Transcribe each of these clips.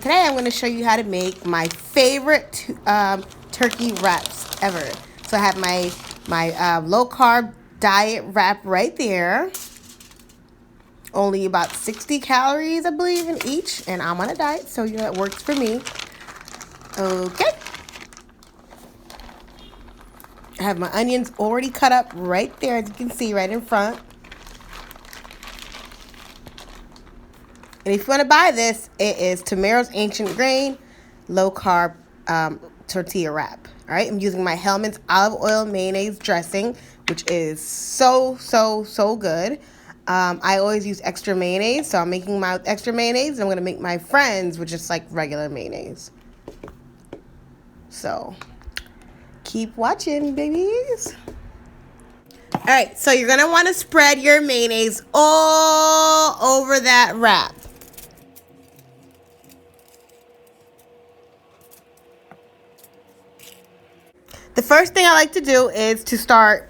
today I'm going to show you how to make my favorite turkey wraps ever. So I have my low carb diet wrap right there. Only about 60 calories, I believe, in each. And I'm on a diet, so you know it works for me. Okay. I have my onions already cut up right there, as you can see, right in front. And if you want to buy this, it is Tomero's Ancient Grain Low Carb Tortilla Wrap. All right, I'm using my Hellmann's olive oil mayonnaise dressing, which is so good. I always use extra mayonnaise, so I'm making my extra mayonnaise. And I'm going to make my friends with just like regular mayonnaise. So keep watching, babies. All right, so you're going to want to spread your mayonnaise all over that wrap. The first thing I like to do is to start,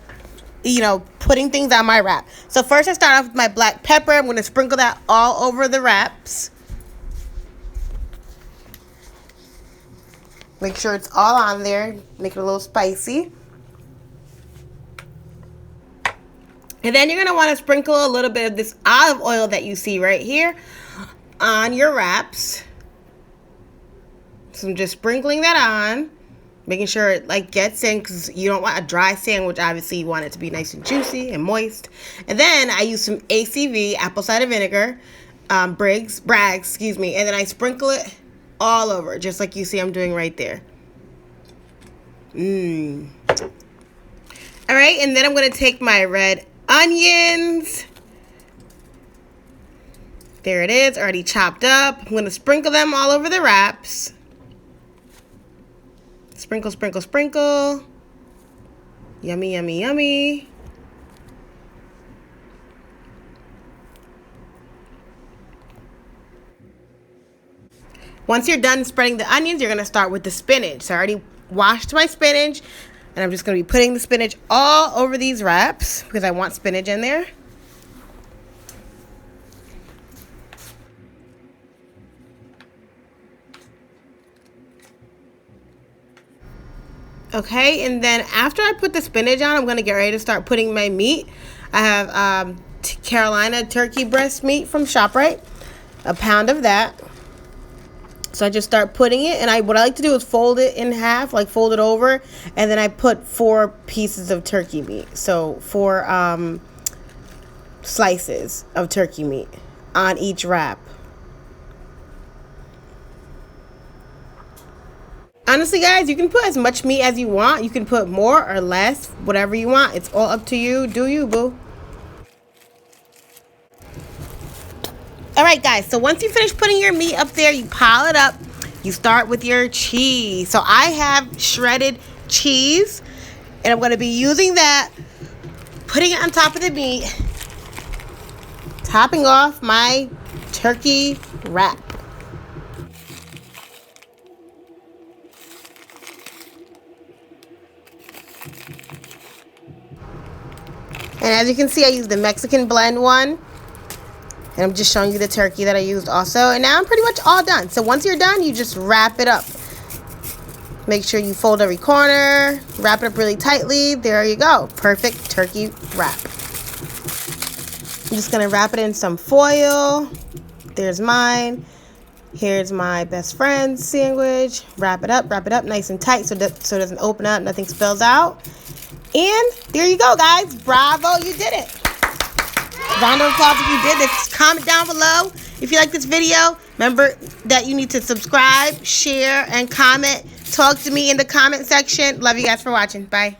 putting things on my wrap. So first I start off with my black pepper. I'm going to sprinkle that all over the wraps. Make sure it's all on there. Make it a little spicy. And then you're going to want to sprinkle a little bit of this olive oil that you see right here on your wraps. So I'm just sprinkling that on. Making sure it gets in, because you don't want a dry sandwich. Obviously, you want it to be nice and juicy and moist. And then I use some ACV, apple cider vinegar, Bragg's, and then I sprinkle it all over, just like you see I'm doing right there. All right, and then I'm going to take my red onions. There it is, already chopped up. I'm going to sprinkle them all over the wraps. Sprinkle, sprinkle, sprinkle. Yummy, yummy, yummy. Once you're done spreading the onions, you're going to start with the spinach. So I already washed my spinach, and I'm just going to be putting the spinach all over these wraps because I want spinach in there. Okay, and then after I put the spinach on, I'm going to get ready to start putting my meat. I have Carolina turkey breast meat from ShopRite, a pound of that. So I just start putting it, and what I like to do is fold it in half, fold it over, and then I put 4 pieces of turkey meat. So 4 slices of turkey meat on each wrap. Honestly, guys, you can put as much meat as you want. You can put more or less, whatever you want. It's all up to you. Do you, boo? All right, guys. So once you finish putting your meat up there, you pile it up. You start with your cheese. So I have shredded cheese, and I'm going to be using that, putting it on top of the meat, topping off my turkey wrap. And as you can see, I used the Mexican blend one. And I'm just showing you the turkey that I used also. And now I'm pretty much all done. So once you're done, you just wrap it up. Make sure you fold every corner. Wrap it up really tightly. There you go. Perfect turkey wrap. I'm just going to wrap it in some foil. There's mine. Here's my best friend's sandwich. Wrap it up nice and tight so it doesn't open up, nothing spills out. And there you go, guys. Bravo, you did it. Round of applause if you did this. Comment down below if you like this video. Remember that you need to subscribe, share, and comment. Talk to me in the comment section. Love you guys for watching. Bye.